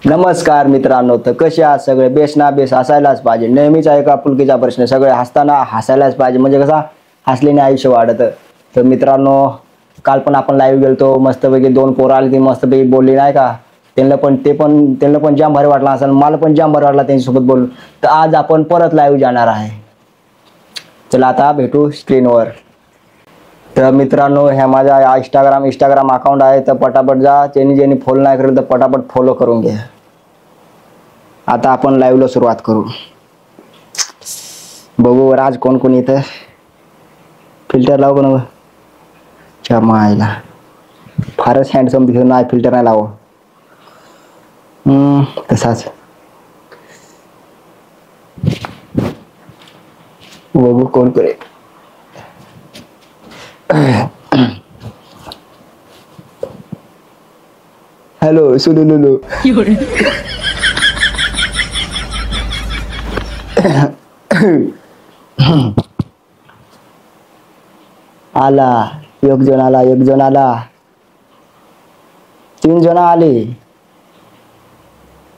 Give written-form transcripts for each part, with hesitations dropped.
नमस्कार मित्रांनो, तर कसे आहात सगळे? बेस ना बेस असायलाच पाहिजे. नेहमीचा एक आपुलकीचा प्रश्न, सगळे हसताना हसायलाच पाहिजे, म्हणजे कसा हसल्याने आयुष्य वाढतं. तर मित्रांनो, काल पण आपण लाईव्ह गेलतो, मस्तपैकी दोन पोरं आली ती मस्तपैकी बोलली नाही का. त्यांना पण जाम भारी वाटला असेल, मला पण जाम भारी वाटला त्यांच्यासोबत बोलून. तर आज आपण परत लाईव्ह जाणार आहे. चला आता भेटू स्क्रीनवर. तर मित्रांनो, ह्या माझा इंस्टाग्राम अकाउंट आहे, तर पटापट जा. ज्यांनी फॉलो नाही करेल तर पटापट फॉलो करून घ्या. आता आपण लाईव्हला सुरुवात करू. बघू राज कोण कोण इथं. फिल्टर लावू का नको? चमायला फारच हँडसम दिसत नाही, फिल्टर नाही लावू. तसाच बघू कोण करे. हॅलो सुलुलुलू. आला एक जण आला, एक जण आला, 3 जण आले.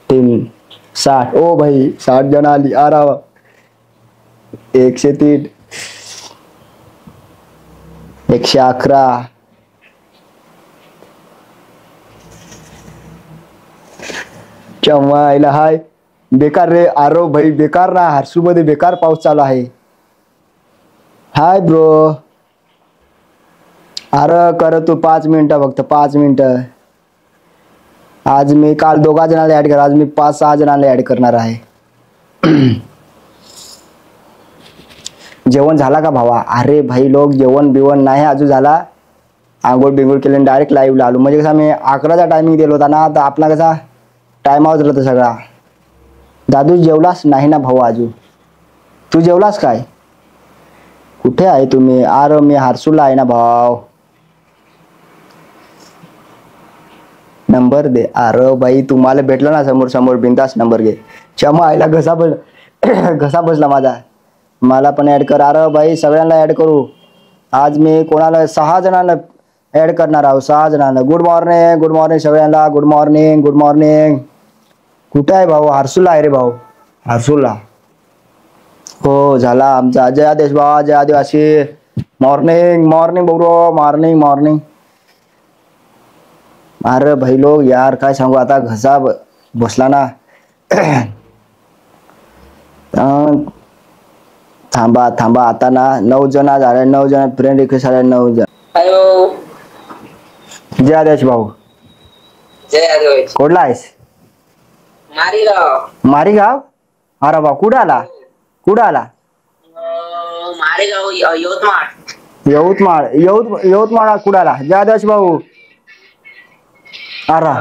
टीम 60. ओ भाई 60 जण आली. आ रहा 103, 111. चमायला हाय बेकार रे. आरो भाई बेकार ना, हर्सू मध्ये बेकार पाऊस चालू आहे. Hi bro. अरे कर तू 5 मिनिटं, फक्त 5 मिनिटं. आज मी काल 2 जणांना ऍड कर, आज मी 5-6 जणांना ऍड करणार आहे. जेवण झाला का भावा? अरे भाई लोक जेवण बिवण नाही अजून झाला. आंघोळ बिंघोळ केले डायरेक्ट लाईव्हला आलो. म्हणजे कसा मी 11चा टायमिंग दिला होता ना, तर आपला कसा टाइम आउट होता सगळा. दादू जेवलास नाही ना भाऊ अजून? तू जेवलास काय? कुठे आहे तुम्ही? अरे मी हर्सूला आहे ना भाऊ. नंबर दे. अरे भाई तुम्हाला भेटला ना समोर समोर, बिंदास नंबर घे. क्षमा आईला घसा बसला माझा. मला पण ऍड कर. अरे भाई सगळ्यांना ऍड करू. आज मी कोणाला 6 जणांना ऍड करणार आहोत, 6 जणांना. गुड मॉर्निंग, गुड मॉर्निंग सगळ्यांना. Good morning, good morning. कुठे आहे भाऊ? हर्सूला आहे रे भाऊ, हर्सूला. हो झाला आमचा. जय आदेश बाबा, जय आदिवासी. Morning morning bro, morning morning. अरे भाई लोग यार काय सांगू, आता घसा बसला ना. थांबा थांबा आता ना. 9 जण झाले, 9 जण फ्रेंड रिक्वेस्ट आले, 9 जण. हॅलो. जय आदेश भाऊ. जय आदेश. कुठला आहेस? मारेगाव. मारेगाव? अरे भाऊ कुठं आला? कुठं आला? मारेगाव यवतमाळ. यवतमाळ कुठं आला? जय आदेश भाऊ. अरे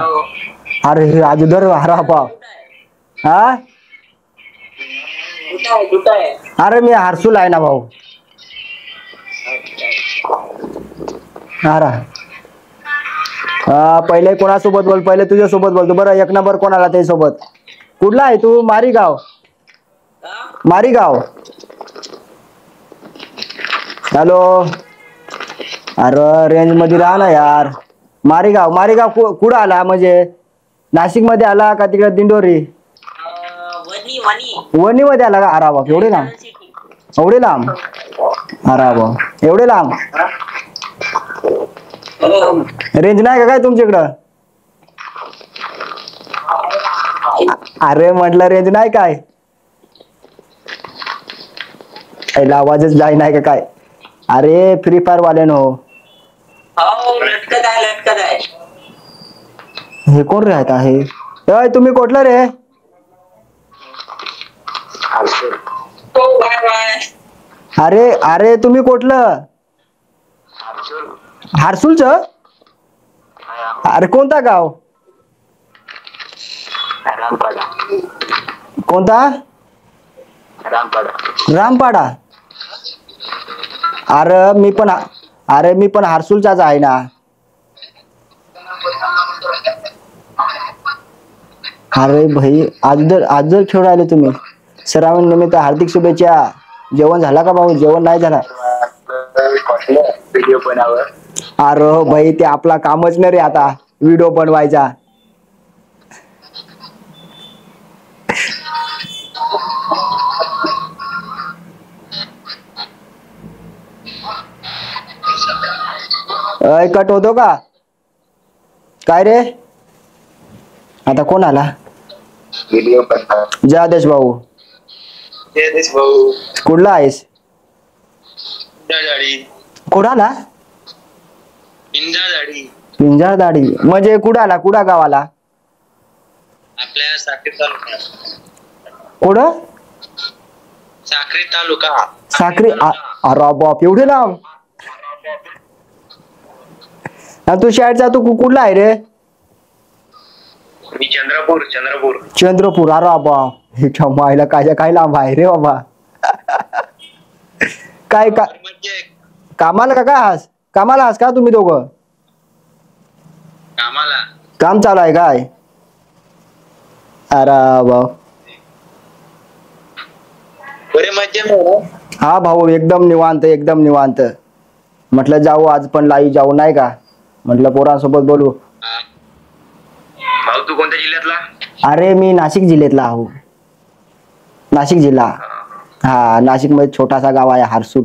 अरे हे आज दर हरा भाऊ. हा कुठं आहे? अरे मी हर्सूल आहे ना भाऊ. अरे पहिले कोणासोबत बोल? पहिले तुझ्या सोबत बोलतो. बरं एक नंबर कोणाला त्यासोबत? कुठला आहे तू? मारीगाव. मारीगाव. हॅलो. अरे रेंज मध्ये राहा ना यार. मारेगाव कुठं आला? म्हणजे नाशिक मध्ये आला का तिकडे दिंडोरी? वणी मध्ये आला का? अरे बाप एवढे लांब, एवढे लांब. अरे बाप एवढे लांब. रेंज नाही का काय तुमच्याकडं? अरे म्हटलं रेंज नाही काय? आवाजच जाई नाही का काय? अरे फ्री फायर वाल्यानो. लटकत आहे. हे कोण राहत आहे? तुम्ही कुठलं रे? अरे अरे तुम्ही कुठलं? हर्सूलच? अरे कोणता गाव? कोणता? रामपाडा. अरे मी पण हर्सूलचाच आहे ना. अरे भाई आज जर खेळ आले तुम्ही. श्रावण निमित्त हार्दिक शुभेच्छा. जेवण झाला का भाऊ? जेवण नाही झाला. व्हिडिओ बनावर. अरे भाई ते आपला कामच नाही रे आता व्हिडिओ बनवायचा. अय कट होतो का काय रे आता कोण आला व्हिडिओ करता जय आदेश भाऊ जयदेश भाऊ कुठला आहेस जाडी कुणाला इंजा जाडी पिंजाळ दाढी म्हणजे कुडाला कुडा गावाला आपल्या साखरी तालुका कुठं साखरी तालुका साखरी अरे बाप एवढे लांब आणि तू शाळेचा तू कुठला आहे रे मी चंद्रपूर चंद्रपूर अरे बाबा ह्याच्या मायला काय लांब आहे रे बाबा काय का म्हणजे कामाला का काय हास कामाला हास का तुम्ही दोघं कामाला काम चालू आहे काय अरे भाऊ बरे मज्जा ना हा भाऊ एकदम निवांत म्हटलं जाऊ आज पण लाईव्ह जाऊ नाही का म्हटलं पोरांसोबत बोलू भाऊ तू कोणत्या जिल्ह्यातला अरे मी नाशिक जिल्ह्यातला आहो नाशिक जिल्हा हा नाशिक मध्ये छोटासा गाव आहे हारसूल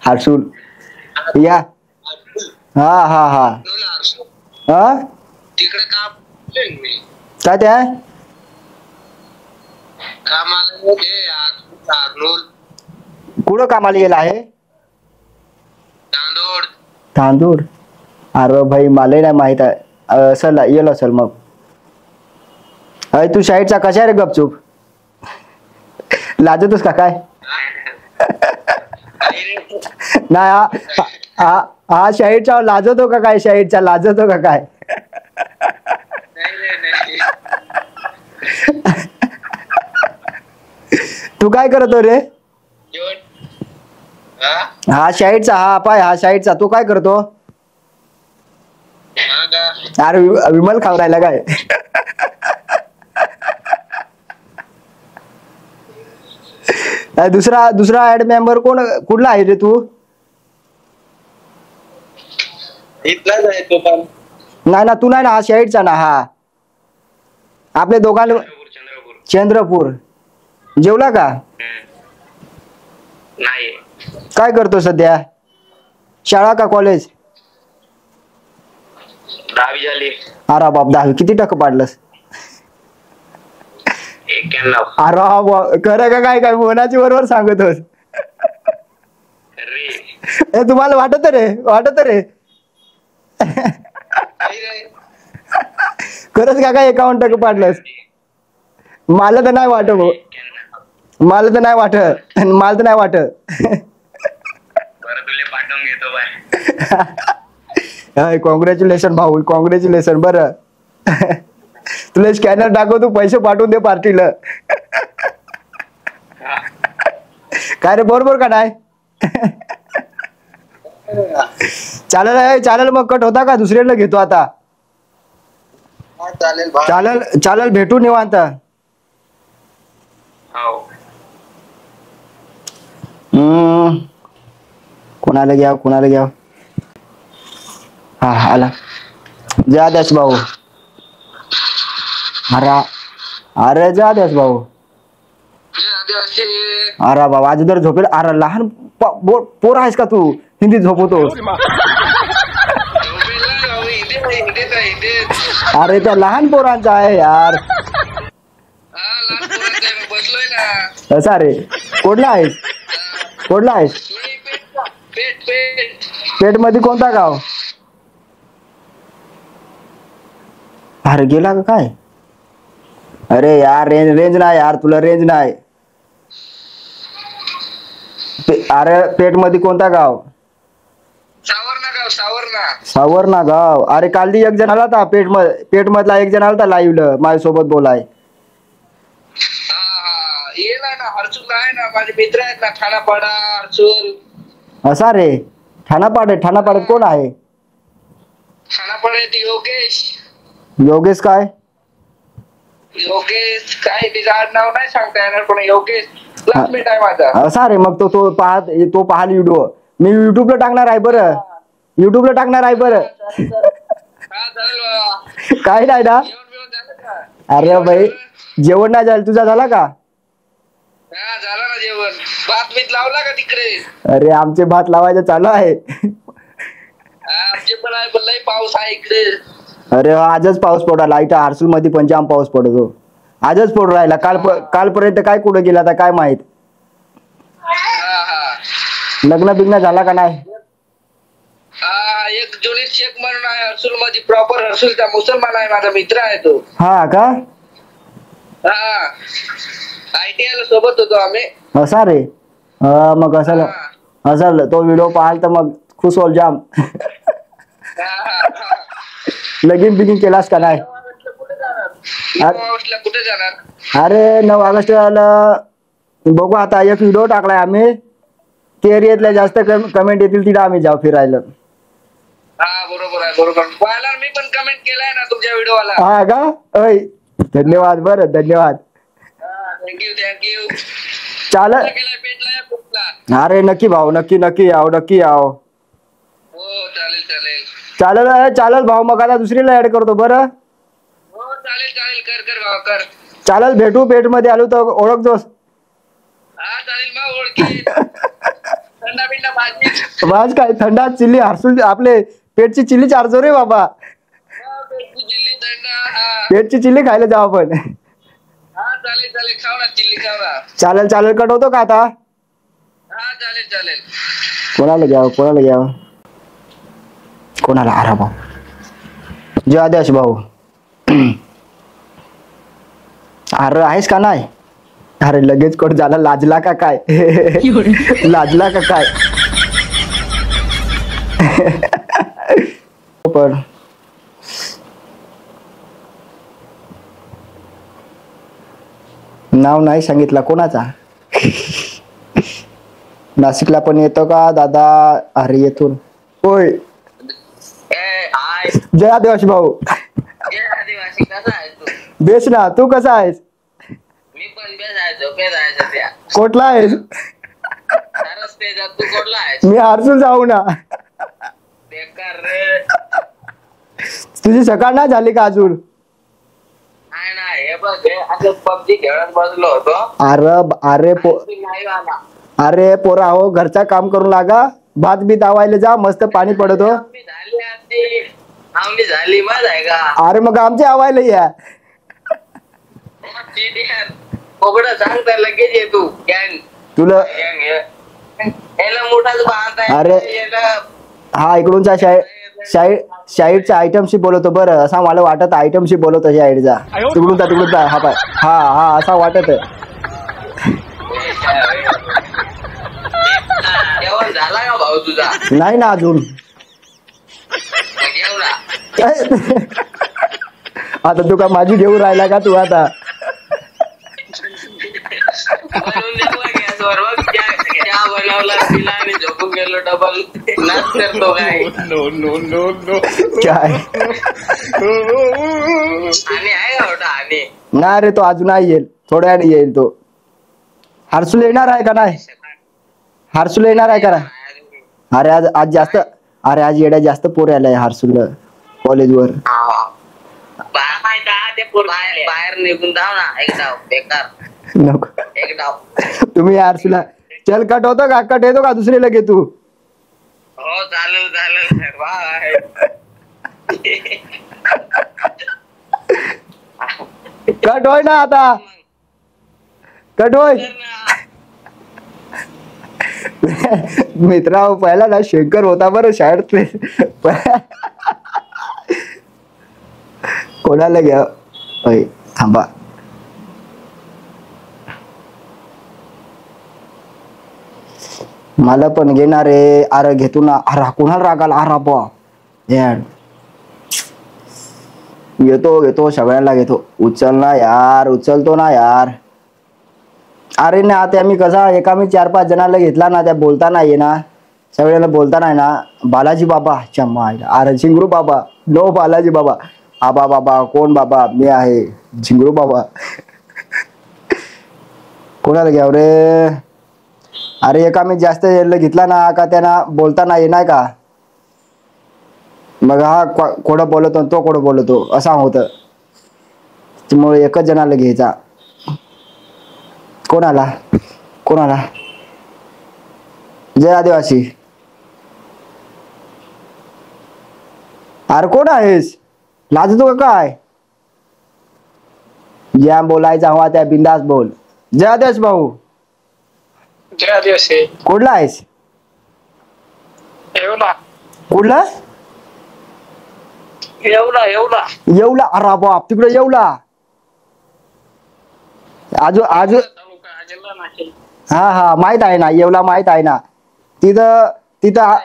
हारसूल या हा हा हा हा तिकडे काम मी काय ते आहे कामाला कुठं कामाला गेला आहे तांदूळ तांदूळ अरे भाई मला नाही माहित आहे असल येल असल मग अरे तू शाळेचा कशा रे गपचूप लाजतोस का काय नाही हा शाळेचा लाजतो का काय शाळेचा लाजतो का काय तू काय करतो रे हा शाळेचा तू काय करतो अरे विमल खाऊ राहिला काय दुसरा ऍड मेंबर कोण कुठला आहे रे तू इथलाच आहे तो पण नाही ना तू नाही ना हा शाळेचा ना हा आपल्या दोघांना चंद्रपूर जेवला का नाही काय करतो सध्या शाळा का कॉलेज 10वी झाली अरे बाप 10वी किती टक्के पाडलंस 91 अरे बाप खरं का काय काय मोनाची बरोबर सांगतोस अरे तुम्हाला वाटत रे खरंच का काय 51% पाडलंस मला तर नाही वाटत भाऊ. मला तर नाही वाटत बरं तुला पाठवून घेतो बाय कॉंग्रॅच्युलेशन भाऊ कॉंग्रॅच्युलेशन बरं तुला स्कॅनर टाकव तू पैसे पाठवून दे पार्टीला काय रे बरोबर का नाही चालेल मग कट होता का दुसऱ्याला घेतो आता चालेल चालेल भेटू निवांत हो कोणाला घ्या हा आला जय आदेश भाऊ अरे जय आदेश भाऊ अरे बाबा आज जर झोपेल अरे लहान पोर आहेस का तू हिंदीत झोपवतोस अरे त्या लहान पोरांचा आहे यार बसलोय ना असा रे कुठला आहेस पेठ मध्ये कोणता गाव अरे गेला का काय अरे यार रेंज नाही यार तुला रेंज नाही अरे पेठ मध्ये कोणता गाव सावरणा गाव अरे काल एक जण आला होता पेठ मधला एक जण आला होता लाईव्ह माझ्यासोबत बोलाय आहे ना माझे मित्र आहेत ना ठाणापाडा हर्सुल असा रे ठाणापाड्यात कोण आहे ठाणापाड्यात योगेश काय काय तिचं नाव नाही सांगता येणार पण योगेश क्लासमेट आहे माझा असा रे मग तो पाहाल व्हिडिओ मी युट्यूबला टाकणार आहे बरं काय नाही ना अरे भाई जेवण नाही झालं तुझा झाला का झाला ना जेवण भात मीत लावला का तिकडे अरे आमचे भात लावायचं चालू आहे डीजे पण आहे पण लय पाऊस आहे इकडे. अरे आजच पाऊस पडायला इथं हर्सुल मध्ये पण जाम पाऊस पडतो. आजच पडू राहिला. कालपर्यंत काय कुठं गेला आता काय माहित. हा हा लग्न बिग्न झाला का नाही? हा एक जुनीत शेख म्हणून आहे हर्सुल मध्ये प्रॉपर हर्सुलचा मुसलमान आहे माझा मित्र आहे तो. हा का? हा ITI ला सोबत होतो आम्ही. असा रे. मग असं असं तो व्हिडिओ पाहाल तर मग खुश होल जाम. लगीन बिगीन केलास का नाही? कुठे जाणार? अरे 9 ऑगस्टला बघू आता. एक व्हिडिओ टाकलाय आम्ही. ते एरियातल्या जास्त कमेंट येतील तिथे आम्ही जाऊ फिरायला. हा बरोबर आहे बरोबर. पाहिला मी पण कमेंट केलाय ना तुमच्या व्हिडिओला. हा का? ओय धन्यवाद. बरं धन्यवाद. थँक्यू. चालेल. भेटला. अरे नक्की भाऊ नक्की नक्की याव. हो चालेल. चालेल भाऊ. मग आता दुसरीला ऍड करतो बरं. हो चालेल कर भाऊ कर. चालेल भेटू. पेट मध्ये आलो तर ओळखतोस. हा चालेल मग ओळखी. थंडा बिंडा भाजी. माझ काय थंडा चिल्ली हर्सुल आपले पेटची चिल्ली चारजो रे बाबा. चिल्ली थंडा. पेटची चिल्ली खायला जाऊ आपण. हा चालेल खाऊ ना चिल्ली खाऊ ना. चालेल कट होतो का आता? हा चालेल. कोणाला घ्यावं कोणाला? अरे भाऊ जय आदेश भाऊ. अरे आहेस का नाही? अरे लगेच कट झाला. लाजला का काय? लाजला का काय? पण नाव नाही सांगितलं कोणाचा. नाशिकला पण येतो का दादा? अरे येथून. होय जय आदिवासी भाऊ. आदिवासी कसा आहेस तू? बेस ना. तू कसा आहेस? मी पण बेस आहे. झोपेत आहे सध्या. कोटला आहेस? तू कोटला आहेस? मी हर्सुल जाऊ ना. बेकार रे. तुझी सकाळ नाही झाली का अजून? नाही हे बघ असं पबजी खेळत बसलो होतो. अरे पोरा हो घरचा काम करून लागा. भात बीत आवायला जा. मस्त पाणी पडतो. आमची झाली मज आहे का? अरे मग आमचे आवायला या. कोकडं सांग तर लगेच ये तू. गँग तुला याला मोठाच बांध. अरे हा इकडूनचा शाईडचा आयटमशी बोलवतो बरं. असा मला वाटत आयटमशी बोलवतो शाईडचा. तिकडून हा पाय. हा असा वाटत. जेवण झाला का भाऊ तुझा? नाही ना अजून. आता तू का माझी घेऊन राहिला का तू आता? बनवला तिला आणि झोपून गेलो डबल. नाच करतो काय? काय आणि आहे का होता? आणि नाही रे तो अजून नाही येईल. थोड्या वेळाने येईल तो. हर्सुल येणार आहे का नाही? हर्सुल येणार आहे का? अरे आज येड्या जास्त पोर आलाय हर्सुल कॉलेजवर. बाहेर निघून जाऊ ना. एक डाव बेकार. नको एक डाव. तुम्ही हर्सुला चल कट होतो का? कट येतो का? दुसरीला घे तू. हो चालेल. कट होय ना आता. कट होय. मित्रा पहिला ना शंकर होता बरं शाळेत. कोणाला घ्या? थांबा. मला पण घेणार आहे. अरे घेतो ना. अरे कोणाला रागाला? अरे बा घेतो सगळ्यांना घेतो. उचल ना यार. उचलतो ना यार. अरे ना आता मी कसा एका मी 4-5 जणांना घेतला ना. त्या बोलता नाही ना. सगळ्यांना बोलता नाही ना. बालाजी बाबा चम्मा. अरे झिंगरू बाबा. नो बालाजी बाबा. आबा बाबा कोण बाबा? मी आहे झिंगरू बाबा. कोणाला घ्याव रे? अरे एका मी जास्त घेतला ना का त्यांना बोलता नाही नाही का? मग हा कोण बोलतो तो कोण बोलतो असा होतं. त्यामुळे एकच जणाला घ्यायचा. कोणाला? जय आदिवासी. अरे कोण आहेस? लाजतो का काय? ज्या बोलायचा हवा त्या बिंदास बोल. जय आदेश भाऊ. जय आदेश. कुठला आहेस? येवला. कुठला? येवला येवला. येवला. अरे बाप, तिकडे येवला. आजू आजू हा हा माहित आहे ना, येवला माहित आहे ना. तिथं तिथं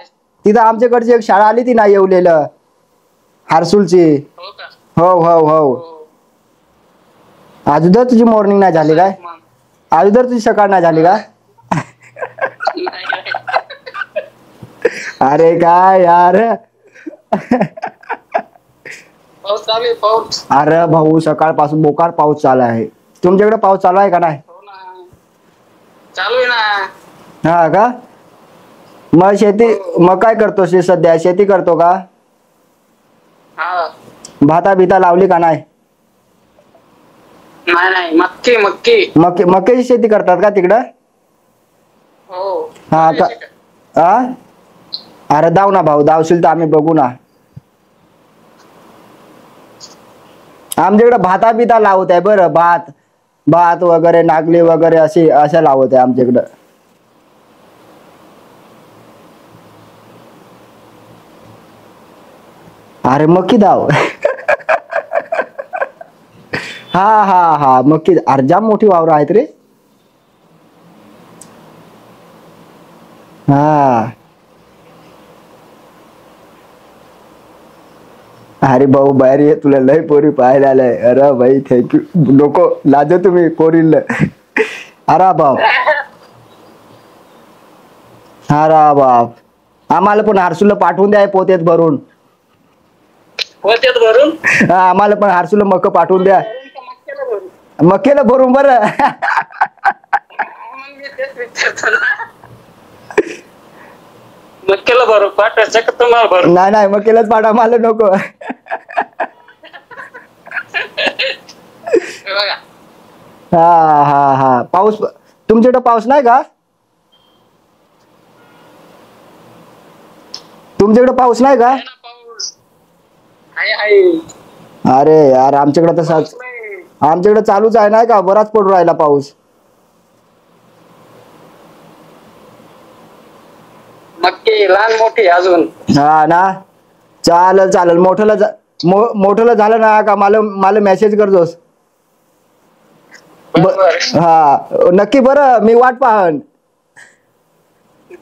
तिथं आमच्याकडची एक शाळा आली ती ना येवलेलं, हारसूलची. हो हो हो. अजून तुझी मॉर्निंग नाही झाली काय? अजून तुझी सकाळ नाही झाली का? अरे काय यार. पाऊस चालू आहे पाऊस. अरे भाऊ सकाळपासून बोकार पाऊस चालू आहे. तुमच्याकडे पाऊस चालू आहे का नाही? चालू आहे ना. हा का? मग शेती, मग काय करतो सध्या? शेती करतो का? हा. भाता बिता लावली का नाही? नाही नाही, मक्की मक्की. मक्याची शेती करतात का तिकडं? हो. हा का? हा. अरे दाव ना भाऊ, दावशील तर आम्ही बघू ना. आमच्याकडे भाता बिता लावत आहे बरं. भात वगैरे, नागली वगैरे असे लावत आहे आमच्याकडं. अरे मक्की दाव. हा हा हा मक्की. अरे जाम मोठी वावर आहेत रे. हा. अरे भाऊ बाहेर ये, तुला लय पोरी पाहायला आलाय. अरे भाई थँक्यू. नको लाजो तुम्ही पोरीला. अरे बाप. अरे बाप, आम्हाला पण हारसूला पाठवून द्या पोत्यात भरून. पोत्यात भरून? हा, आम्हाला पण हारसूला मक पाठवून द्या. मक्याला भरून बरं. मक्याला भरून पाठवायचं का तुम्हाला भरून? नाही नाही, मक्यालाच पाठवा, मला नको. हा हा हा. पाऊस तुमच्याकडे पाऊस नाही का? तुमच्याकडे पाऊस नाही का? अरे यार आमच्याकडे तसाच. आमच्याकडे चालूच आहे नाही का, बराच पडू राहिला पाऊस. मक्की लहान मोठी अजून. हा ना. चालेल चालेल. मोठं झालं ना का मला मेसेज करतोस. हा नक्की बरं, मी वाट पाहन.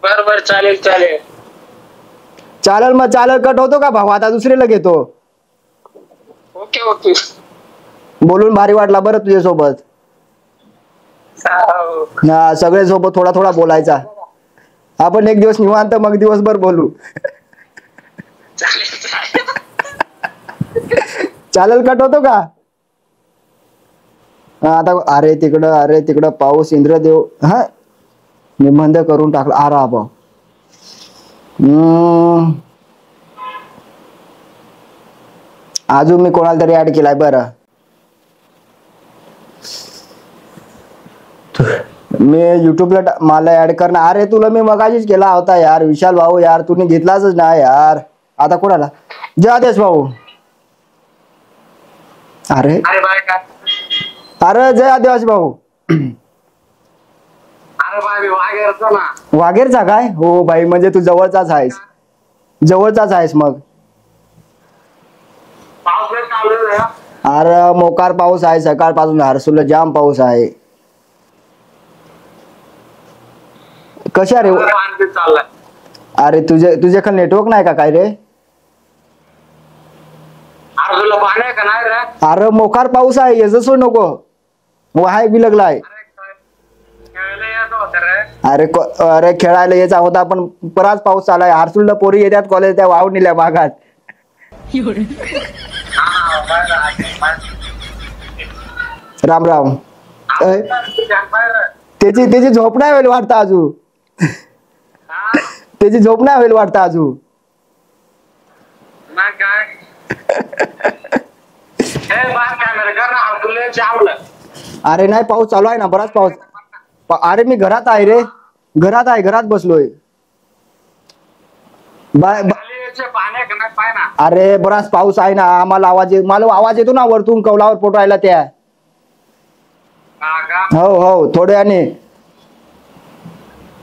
बर चालेल चालेल. चालेल मग, चालेल. कट होतो का भाऊ? आता दुसरीला घेतो. Okay okay. बोलून भारी वाटला बरं तुझ्यासोबत. हा, सगळे सोबत थोडा थोडा बोलायचा. आपण एक दिवस निवांत, मग दिवसभर बोलू. चालेल. कट होतो का? आता अरे तिकडं पाऊस. इंद्रदेव. हा मी बंद करून टाकला. आरा भाऊ. अजून मी कोणाला तरी ऍड केलाय बरं. मी युट्यूबला मला ऍड करणार. अरे तुला मी मगाशीच केला होता यार विशाल भाऊ. यार तुम्ही घेतलाच नाही यार. आता कोणाला? जय आदेश भाऊ. अरे अरे जय आदेश भाऊ. वाघेरचा काय? हो भाई, म्हणजे तू जवळचाच आहेस मग. अरे मोकार पाऊस आहे सकाळपासून. हारसूला जाम पाऊस आहे. कशा रे? अरे तुझ्याकडे नेटवर्क नाही का काय रे? अरे मोकार पाऊस आहे, येजस नको. हाय बिलगलाय. अरे खेळायला यायचा होता, पण बराच पाऊस चालाय. हारसूलला पोरी येतात कॉलेज, त्या वाहून नेल्या भागात. राम राम. त्याची झोप नाही होईल वाटतं अजून. त्याची झोप नाही होईल वाटतं अजून. अरे नाही, पाऊस चालू आहे ना, बराच पाऊस. अरे मी घरात आहे रे. घरात बसलोय. पाण्या का नाही पाय ना. अरे बराच पाऊस आहे ना, आम्हाला मला आवाज येतो ना वरतून कौलावर पोटायला त्या. हा का? हो हो थोड्याने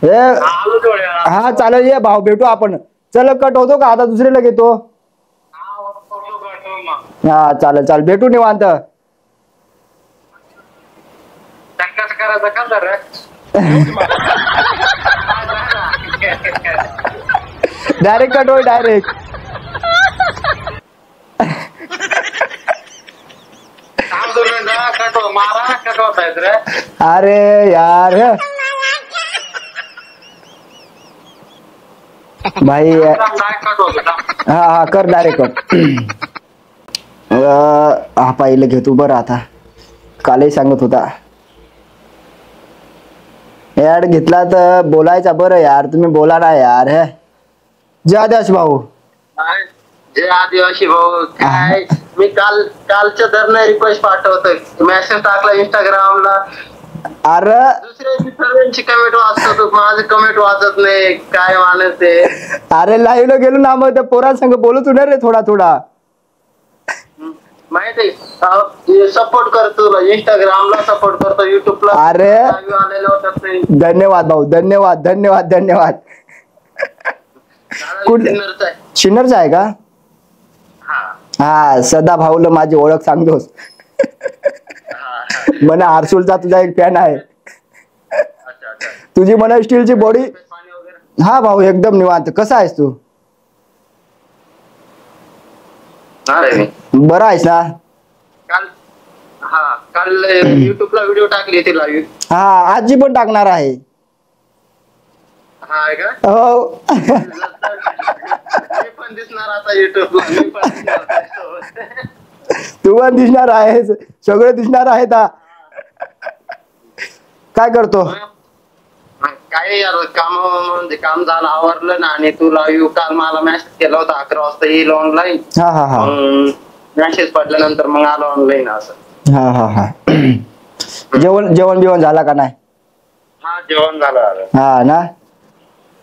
हे. आलो थोड्या वेळात. हा चालेल, ये भाऊ भेटू आपण. चल कट होतो का आता, दुसरीला घेतो. हा, फोटो काढतो मग. हा चालेल चालेल, भेटू निवांत. टक्काच करायचं का जरा? डायरेक्ट कट होय डायरेक्ट. थांब 2 मिनिटं, कटो मारा कटवतायत रे. अरे यार भाई. कटवतो. हा हा कर डायरेक्ट कर. हा पाहिलं घेतो बरं. आता कालही सांगत होता ऍड घेतला तर बोलायचा. बरं यार तुम्ही बोला ना यार. हे जय आदेश भाऊ. जे आदिवासी भाऊ काय, मी कालच्या दरम्यान रिक्वेस्ट पाठवतोय, मेसेज टाकला इंस्टाग्रामला. अरे दुसऱ्या सर्वांची कमेंट वाचतो, माझे कमेंट वाचत नाही. काय माणूस ते. अरे लाईव्ह गेलो ना, मग त्या पोरांसंग बोलत होणार रे थोडा थोडा. माहिती सपोर्ट करतो, इंस्टाग्रामला सपोर्ट करतो, युट्यूबला. अरे आलेलं होतं नाही. धन्यवाद भाऊ, धन्यवाद धन्यवाद धन्यवाद. सिन्नरचा आहे. शिन्नरचा आहे का? हा. हा सदा भाऊला माझी ओळख सांगतोस. म्हणा आरसूलचा तुझा एक फॅन आहे. अच्छा अच्छा. तुझी म्हणा स्टीलची बॉडी. पाणी वगैरे. हा भाऊ एकदम निवांत. कसा आहेस तू? अरे बरा आहेस ना? काल युट्यूबला व्हिडिओ टाकली ती लाईव्ह. हा आजी पण टाकणार आहे. हाय का? हो मी पण दिसणार आता युट्यूबला. मी पण दिसणार त्याच्यासोबत. तू पण दिसणार आहेस, सगळे दिसणार आहेत. काय करतो? काय यार काम म्हणजे काम झालं आवरलं ना, आणि तू लाईव्ह काल मला मेसेज केला होता 11 वाजता येईल ऑनलाईन. हा हा हा मेसेज पडल्यानंतर मग आलो ऑनलाईन असं. हा हा हा. जेवण बिवण झाला का नाही? हा जेवण झालं. हा ना.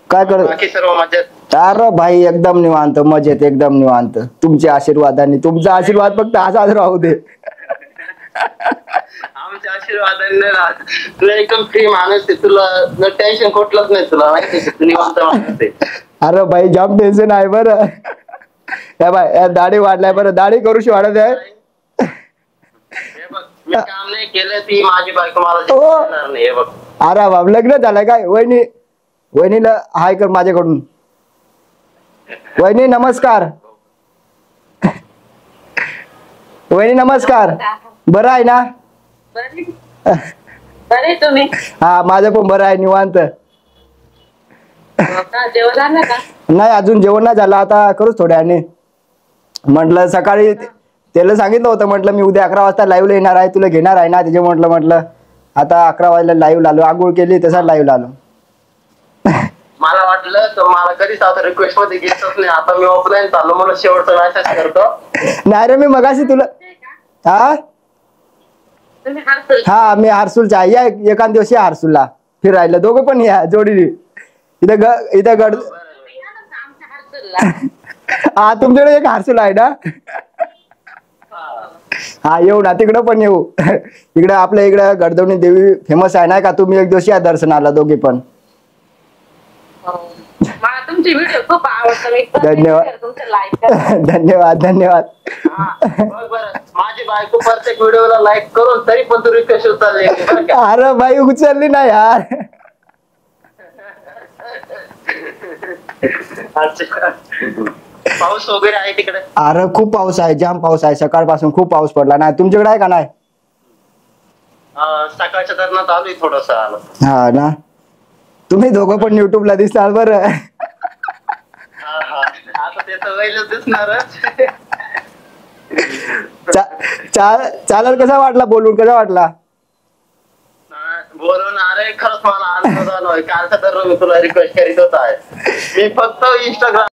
काय कर? बाकी सर्व मजेत. अरे भाई एकदम निवांत मजेत, एकदम निवांत. तुमच्या आशीर्वादाने, तुमचा आशीर्वाद फक्त असाच राहू दे. आमच्या आशीर्वादाने नाही राहत. तुला एकदम फ्री माणूस आहे, तुला टेन्शन कुठलंच नाही. तुला माहिती आहे, तू निवांत माणूस आहे. अरे भाई जाम टेन्शन आहे बरं. या बाय दाढी वाढलाय बरं, दाढी करूशी वाढत आहे. हे बघ, मी काम नाही केलं ती माझी बायको मला ओ. देणार नाही. हे बघ. अरे बाब लग्न झालंय काय? वहिनीला हाय कर माझ्याकडून. वहिनी नमस्कार. वहिनी नमस्कार. बरं आहे ना? बरे तुम्ही? हा माझं पण बरं आहे निवांत. जेवण झालं का? नाही अजून जेवण नाही झालं, आता करूच थोड्याने. म्हटलं सकाळी त्याला सांगितलं होतं, म्हटलं मी उद्या 11 वाजता लाईव्हला येणार आहे, तुला घेणार आहे ना. त्याचे म्हटलं आता 11 वाजता लाईव्ह आलो, आंघोळ केली तसा लाईव्ह आलो. मला वाटलं तर मला कधीच आता रिक्वेस्ट मध्ये घेतच नाही. आता मी ऑफलाईन चाललो, मला शेवटचा मेसेज करतो. नाही रे मी मगाशी तुला. हा तुम्ही हरसूल? हा मी हरसूलचा आहे. या एखाद दिवशी हरसूलला फिरायला, दोघं पण या जोडीने. इथं गड. तुम्ही या ना आमच्या हरसूलला. हा तुमच्याकडे एक हरसूल आहे ना? हा येऊ ना, तिकडं पण येऊ. इकडे आपल्या इकडे गडदवणी देवी फेमस आहे ना का? तुम्ही एक दिवशी या दर्शनाला दोघे पण. मला तुमचे व्हिडिओ खूप आवडतात. धन्यवाद. तुमचं लाईक करा. धन्यवाद धन्यवाद. बघ बरं, माझी बायको प्रत्येक व्हिडिओला लाईक करून तरी पण तू रिक्वेस्ट उचलली बरं का? अरे भाई उचलली ना यार. अच्छा. पाऊस वगैरे आहे तिकडे? अरे खूप पाऊस आहे, जाम पाऊस आहे. सकाळपासून खूप पाऊस पडला. नाही तुमच्याकडे आहे का नाही? सकाळच्या दरम्यान चालू आहे थोडस आलं. हा ना. तुम्ही दोघं पण युट्यूबला दिसणार बरं. आता ते तर वेळेला दिसणारच. चालेल. कसा वाटला बोलून, कसा वाटला? बोलून अरे खरंच मला आनंद झालोय. कालचा तर मी तुला रिक्वेस्ट करीत होता. मी फक्त इंस्टाग्राम